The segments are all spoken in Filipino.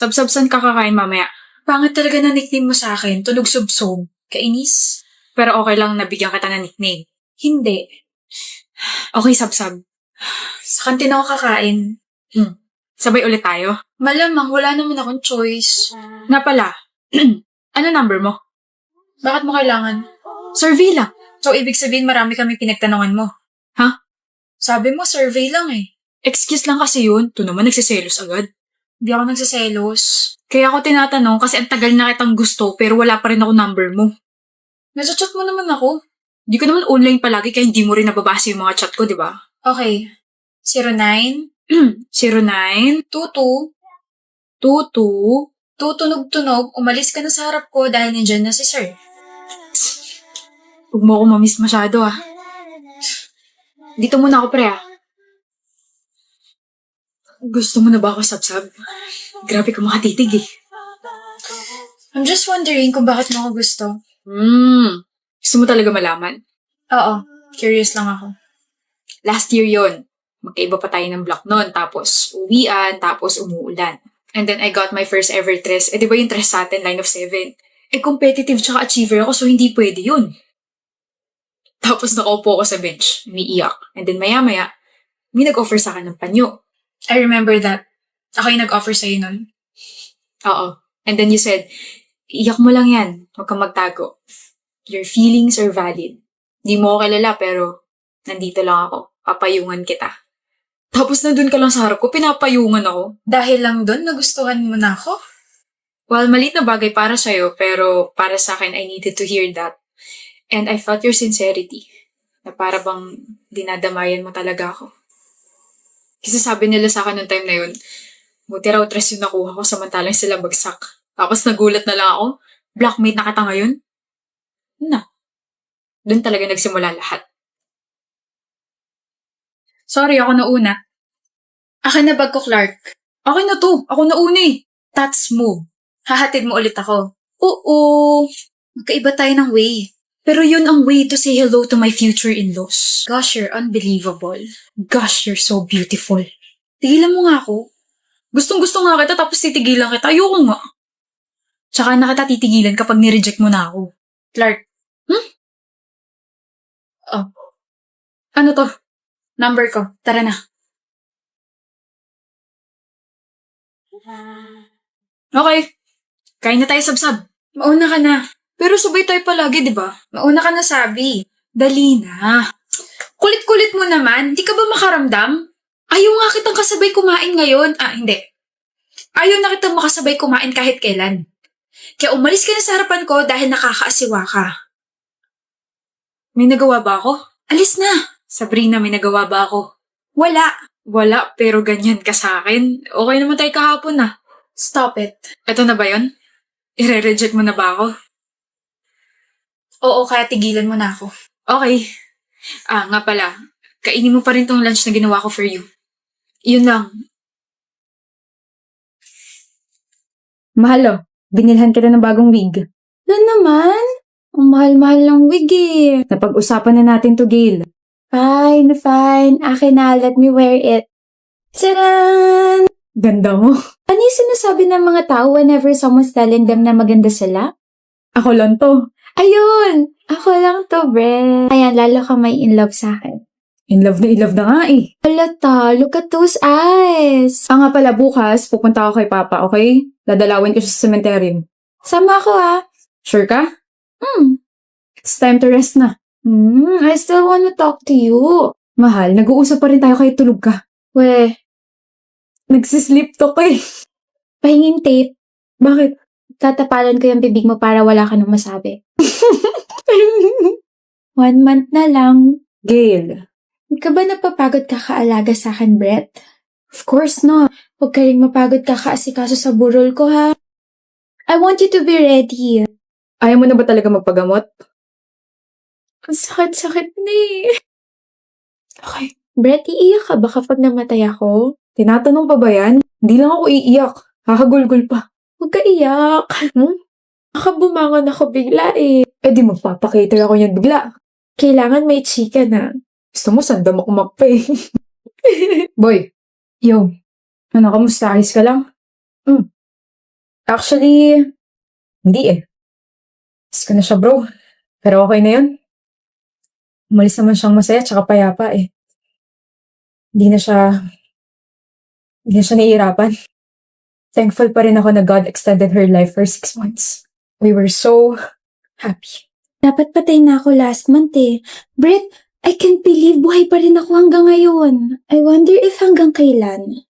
Sabsabsan ka kakain mamaya. Pangit talaga na nickname mo sa akin. Tunog subsob. Kainis. Pero okay lang nabigyan kita ng nickname. Hindi. Okay, sabsab. Sa kantin ako kakain. Sabay ulit tayo? Malamang, wala naman akong choice. Nga pala, ano number mo? Bakit mo kailangan? Survey lang. So, ibig sabihin marami kami pinagtanungan mo. Ha? Sabi mo, survey lang eh. Excuse lang kasi yun. Ito naman nagsiselos agad. Hindi ako nagsiselos. Kaya ako tinatanong kasi ang tagal na kitang gusto pero wala pa rin ako number mo. Nasa-chat mo naman ako. Hindi ko naman online palagi kaya hindi mo rin nababasa yung mga chat ko, di ba? Okay. 09 09 22 22 tutunog-tunog, umalis ka na sa harap ko dahil nandiyan na si sir. Huwag mo ako mamiss masyado ah. Dito muna ako pre ah. Gusto mo na ba ako sabsab? Grabe ka makatitig eh. I'm just wondering kung bakit mo ako gusto. Gusto mo talaga malaman? Oo, curious lang ako. Last year yon. Magkaiba pa tayo ng block noon. Tapos uwian, tapos umuulan. And then I got my first ever tres. Di ba yung tres sa atin, line of 7? Competitive tsaka achiever ako so hindi pwede yun. Tapos nakaupo ako sa bench, umiiyak. And then maya-maya, may nag-offer sa akin ng panyo. I remember that. Ako yung nag-offer sa'yo nun. Oo. And then you said, iyak mo lang yan. Huwag kang magtago. Your feelings are valid. Di mo ako kilala pero nandito lang ako. Papayungan kita. Tapos nandun ka lang sa harap ko, pinapayungan ako. Dahil lang dun, nagustuhan mo na ako? Well, maliit na bagay para sa'yo, pero para sa akin, I needed to hear that. And I felt your sincerity. Na para bang dinadamayan mo talaga ako. Kasi sabi nila sa akin noong time na yun, buti raw tres yung nakuha ko samantalang sila bagsak. Tapos nagulat na lang ako, blackmate na kita ngayon? Na. Doon talaga nagsimula lahat. Sorry, ako nauna. Akin na bag ko, Clark. Akin na to. Ako nauna eh. That's move. Hahatid mo ulit ako. Oo. Magkaiba tayo ng way. Pero yun ang way to say hello to my future in-laws. Gosh, you're unbelievable. Gosh, you're so beautiful. Tigilan mo nga ako. Gustong-gusto nga kita tapos titigilan kita. Ayoko nga. Tsaka na kita titigilan kapag nireject mo na ako. Clark. Oh. Ano to? Number ko. Tara na. Okay. Kain na tayo sabsab. Mauna ka na. Pero sabay tayo palagi, di ba? Mauna ka na sabi. Dali na. Kulit-kulit mo naman. Di ka ba makaramdam? Ayaw nga kitang kasabay kumain ngayon. Hindi. Ayaw na kitang makasabay kumain kahit kailan. Kaya umalis ka na sa harapan ko dahil nakakaasiwa ka. May nagawa ba ako? Alis na. Sabrina, may nagawa ba ako? Wala. Wala, pero ganyan ka sa akin. Okay naman tayo kahapon ah. Stop it. Eto na ba yun? Ire-reject mo na ba ako? Oo, kaya tigilan mo na ako. Okay. Nga pala. Kainin mo pa rin tong lunch na ginawa ko for you. Yun lang. Mahal binilhan kita ng bagong wig. Na naman? Ang mahal-mahal ng wig eh. Napag-usapan na natin to, Gail. Fine, fine. Akin na, let me wear it. Tcharan! Ganda mo. Ano yung sinasabi ng mga tao whenever someone's telling them na maganda sila? Ako lang to. Ayun! Ako lang to, bre. Ayan, lalo ka may in love sa akin. In love na nga eh. Alata, look at those eyes. Nga pala, bukas, pupunta ako kay Papa, okay? Dadalawin ko siya sa cemetery. Sama ako Sure ka? It's time to rest na. I still wanna talk to you. Mahal, nag-uusap pa rin tayo kahit tulog ka. Weh, nagsisleep talk eh. Pahingin tape. Bakit? Tatapalan ko yung bibig mo para wala ka nang masabi. 1 month na lang. Gail. Huwag ka ba napapagod kakaalaga sa akin, Brett? Of course not. Huwag ka rin mapagod kakaasikaso sa burol ko, ha? I want you to be ready. Ayaw mo na ba talaga magpagamot? Ang sakit-sakit na eh. Okay. Brett, iiyak ka ba kapag namatay ako? Tinatanong pa ba yan? Hindi lang ako iiyak. Kakagulgul pa. Huwag ka iyak. Baka bumangon ako bigla eh. Di magpapakater ako yan bigla. Kailangan may chika na. Gusto mo sandamak-mak pa eh. Boy. Yo. Ano, kamusta? Ayos ka lang? Actually, hindi eh. Miss ko na siya, bro. Pero okay na yun. Umalis naman siyang masaya tsaka payapa eh. Hindi na siya nahihirapan. Thankful pa rin ako na God extended her life for 6 months. We were so happy. Dapat patay na ako last month eh. Brett, I can't believe buhay pa rin ako hanggang ngayon. I wonder if hanggang kailan.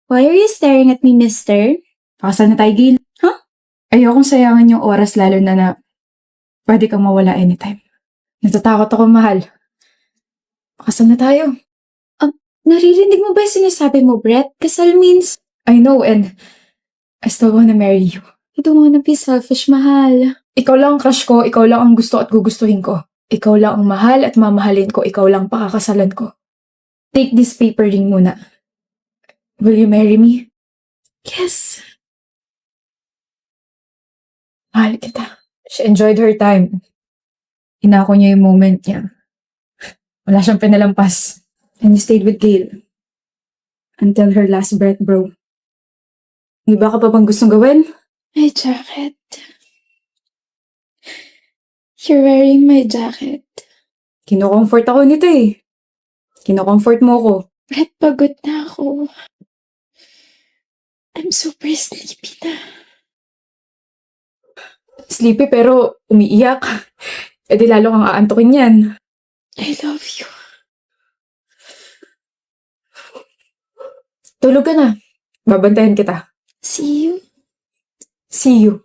Why are you staring at me, mister? Pakasal na tayo, Gil. Huh? Ayokong sayangin yung oras lalo na pwede kang mawala anytime. Natatakot ako, mahal. Pakasal na tayo. Naririnig mo ba yung sinasabi mo, Brett? Kasal means... I know, and I still wanna marry you. I don't wanna be selfish, mahal. Ikaw lang ang crush ko, ikaw lang ang gusto at gugustuhin ko. Ikaw lang ang mahal at mamahalin ko, ikaw lang pakakasalan ko. Take this paper ring muna. Will you marry me? Yes. Mahal kita. She enjoyed her time. Inako niya yung moment niya. Wala siyang pinalampas. And you stayed with Gail. Until her last breath, bro. May iba ka pa bang gustong gawin? My jacket. You're wearing my jacket. Kino-comfort ako nito eh. Kino-comfort mo ako. Brett, pagod na ako. I'm super sleepy na. Sleepy pero umiiyak. E di lalo kang aantukin yan. I love you. Tulog ka na. Babantayan kita. See you. See you.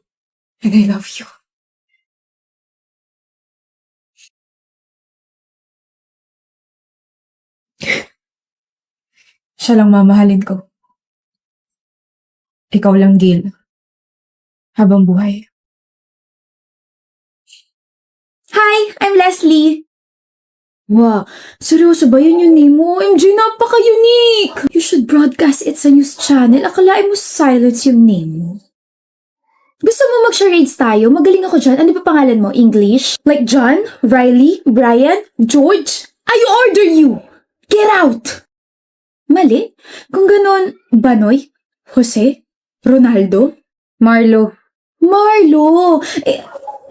And I love you. Siya lang mamahalin ko. Ikaw lang, Gail. Habang buhay. Hi, I'm Leslie. Wow, seryoso ba yun yung name mo? MJ, napaka-unique! You should broadcast it sa news channel. Akalain mo silence yung name mo. Gusto mo mag-charades tayo? Magaling ako dyan. Ano ba pangalan mo? English? Like John? Riley? Brian? George? I order you! Get out! Mali? Kung ganon, Banoy? Jose? Ronaldo? Marlo? Marlo!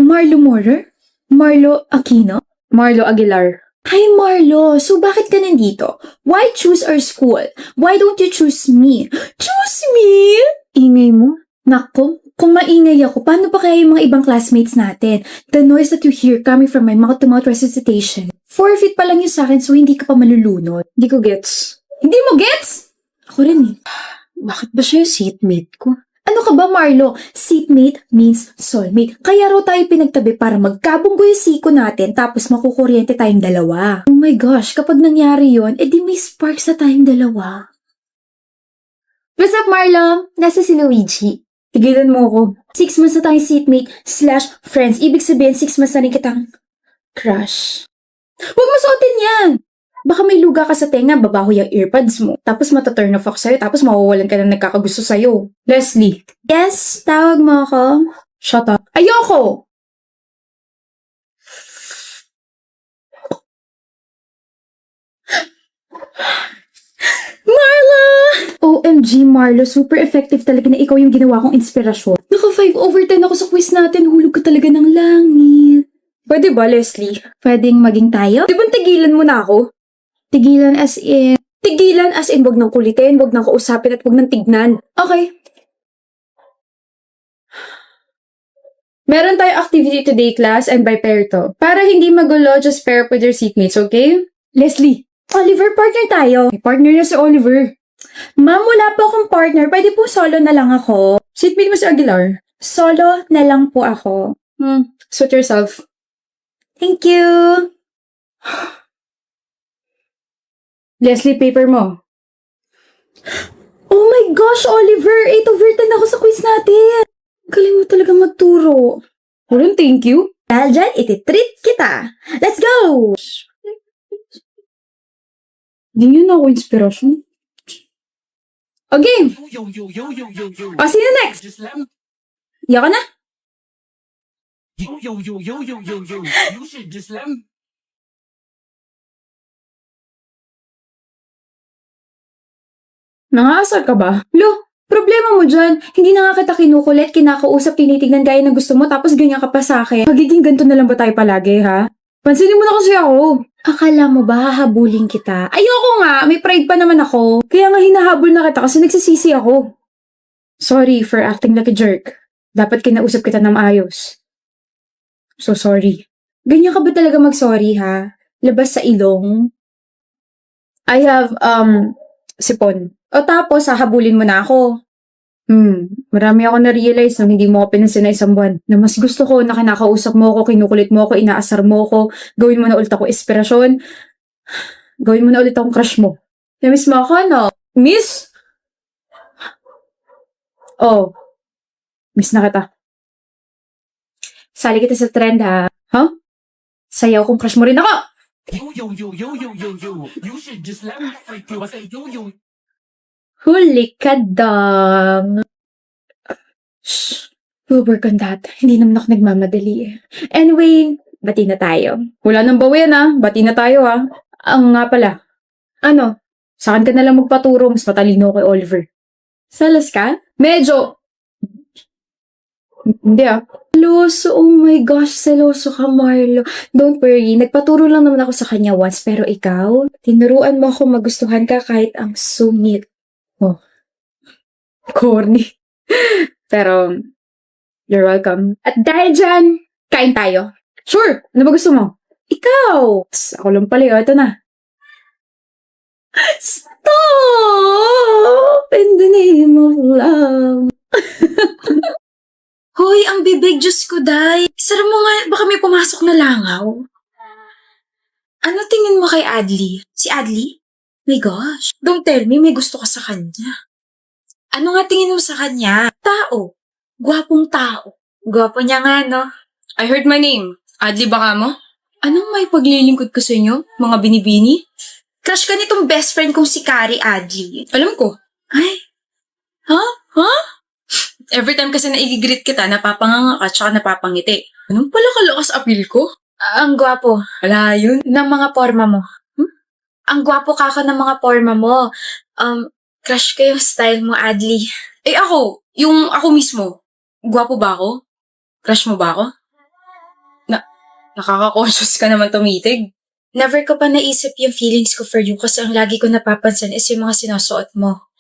Marlo Morer? Marlo Aquino? Marlo Aguilar? Hi Marlo! So bakit ka nandito? Why choose our school? Why don't you choose me? Choose me? Ingay mo? Nako, kung maingay ako, paano pa kaya yung mga ibang classmates natin? The noise that you hear coming from my mouth-to-mouth resuscitation. 4 feet pa lang yun sa akin so hindi ka pa malulunod. Hindi ko gets. Hindi mo gets? Ako rin eh. Bakit ba siya yung seatmate ko? Ano ka ba, Marlo? Seatmate means soulmate. Kaya raw tayo pinagtabi para magkabunggo yung siko natin tapos makukuryente tayong dalawa. Oh my gosh, kapag nangyari yon, edi may sparks sa tayong dalawa. What's up, Marlo? Nasa si Luigi. Tigilan mo ako. 6 months na tayong seatmate / friends. Ibig sabihin, 6 months na rin kitang crush. Huwag mo suotin yan! Baka may luga ka sa tenga, babaho yung earbuds mo. Tapos mataturn off ako sa'yo, tapos mawawalan ka na nagkakagusto sa'yo. Leslie. Yes, tawag mo ako. Shut up. Ayoko! Marla! OMG, Marlo, super effective talaga na ikaw yung ginawa kong inspirasyon. Naka 5/10 ako sa quiz natin, hulog ka talaga ng langit. Pwede ba, Leslie? Pwedeng maging tayo? Di ba tigilan mo na ako? Tigilan as in wag nang kulitin, wag nang kausapin at wag nang tignan. Okay. Meron tayo activity today, class, and by pair to. Para hindi magulo, just pair up with your seatmates, okay? Leslie, Oliver, partner tayo. May partner na si Oliver. Ma'am, wala po akong partner. Pwede po solo na lang ako. Seatmate mo si Aguilar. Solo na lang po ako. Suit yourself. Thank you. Leslie, paper mo. Oh my gosh, Oliver! 8/10 ako sa quiz natin! Galing mo talaga magturo. Walang thank you. Dahil dyan, iti-treat kita. Let's go! Di nyo na ako inspirasyon. Okay! O, sino next? Yoko na? Nangaasar ka ba? Lo, Problema mo dyan, hindi na nga kita kinukulit, kinakausap, tinitignan gaya ng gusto mo, tapos ganyan ka pa sa akin. Magiging ganito na lang ba tayo palagi, ha? Pansinin mo na kasi ako. Akala mo ba hahabulin kita? Ayoko nga, may pride pa naman ako. Kaya nga hinahabol na kita kasi nagsisisi ako. Sorry for acting like a jerk. Dapat kinausap kita ng maayos. So sorry. Ganyan ka ba talaga mag-sorry, ha? Labas sa ilong? I have, sipon. O tapos, hahabulin mo na ako. Marami ako na-realize nang hindi mo ako pinansin na isang buwan. Na mas gusto ko na kinakausap mo ako, kinukulit mo ako, inaasar mo ako, gawin mo na ulit ako inspirasyon. Gawin mo na ulit akong crush mo. Na-miss mo ako, no? Miss? Oh. Miss na kita. Sali kita sa trend, ha? Huh? Sayaw kung crush mo rin ako! You should just let me freak you. I say you. Huli ka dang. Shh. We'll work on that. Hindi naman ako nagmamadali eh. Anyway, bati na tayo. Wala nang bawian ah. Bati na tayo ah. Ang nga pala. Ano? Saan ka na lang magpaturo? Mas matalino kay Oliver. Salas ka? Medyo. Hindi ah. Seloso. Oh my gosh. Seloso ka, Marlo. Don't worry. Nagpaturo lang naman ako sa kanya once. Pero ikaw, tinuruan mo ako magustuhan ka kahit ang sungit. Oh. Corny. Pero, you're welcome. At dahil dyan, kain tayo. Sure! Ano ba gusto mo? Ikaw! Psst, ako lang pala yun. Ito na. Stop! In the name of love. Hoy, ang bibig, Diyos ko, Day. Sara mo nga, baka may pumasok na langaw. Ano tingin mo kay Adli? Si Adli? My gosh, don't tell me may gusto ka sa kanya. Ano nga tingin mo sa kanya? Tao. Gwapong tao. Gwapo niya nga, no? I heard my name. Adli baka mo? Anong may paglilingkod ko sa inyo? Mga binibini? Crush ka nitong best friend kong si Kari Adli. Alam ko. Ay? Ha? Ha? Every time kasi naigigreet kita, napapanganga ka tsaka napapangiti. Anong pala kalakas appeal ko? Ang gwapo. Wala yun. Ng mga forma mo. Ang gwapo ka ng mga forma mo. Crush ko yung style mo, Adli. Eh ako, yung ako mismo, gwapo ba ako? Crush mo ba ako? Nakaka-conscious ka naman tumitig. Never ko pa naisip yung feelings ko for you kasi ang lagi ko napapansin is yung mga sinusuot mo.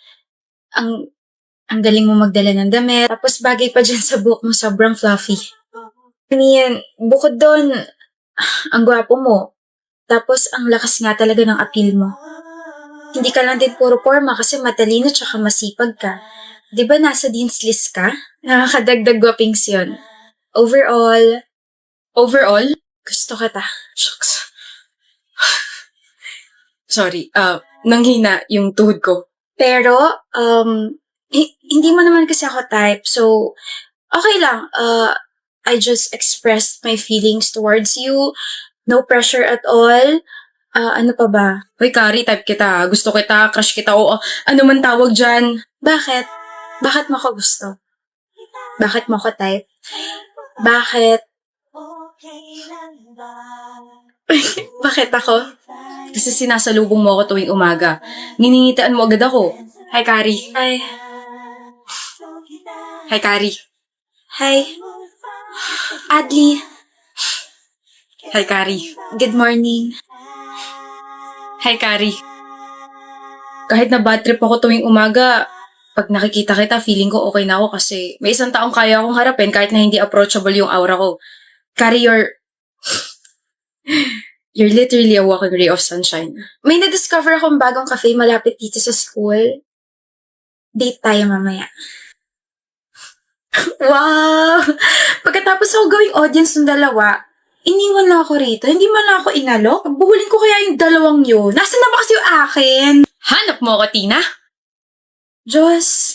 Ang galing mo magdala ng damit, tapos bagay pa dyan sa buhok mo, sobrang fluffy. I mean, bukod doon, ang gwapo mo. Tapos, ang lakas nga talaga ng appeal mo. Hindi ka lang din puro forma kasi matalino tsaka masipag ka. Di ba nasa dean's list ka? Nakakadagdag gwapings yun. Overall, gusto kita. Shucks. Sorry, nanghina yung tuhod ko. Pero, hindi mo naman kasi ako type, so, okay lang. I just expressed my feelings towards you. No pressure at all. Ano pa ba? Hoy, Kari, type kita. Gusto kita, crush kita, o ano man tawag dyan. Bakit? Bakit mo ako gusto? Bakit mo ako type? Bakit? Bakit ako? Kasi sinasalubong mo ako tuwing umaga. Niningitaan mo agad ako. Hi, Kari. Hi. Hi, Kari. Hi. Adli. Hi, Kari. Good morning. Hi, Kari. Kahit na bad trip ako tuwing umaga, pag nakikita kita, feeling ko okay na ako kasi may isang taong kaya akong harapin kahit na hindi approachable yung aura ko. Kari, you're literally a walking ray of sunshine. May na-discover akong bagong cafe malapit dito sa school. Date tayo mamaya. Wow! Pagkatapos ako gawing audience ng dalawa, iniwan lang ako rito. Hindi man lang ako inalok. Buhulin ko kaya yung dalawang yun. Nasaan na ba kasi yung akin? Hanap mo ako, Tina? Diyos,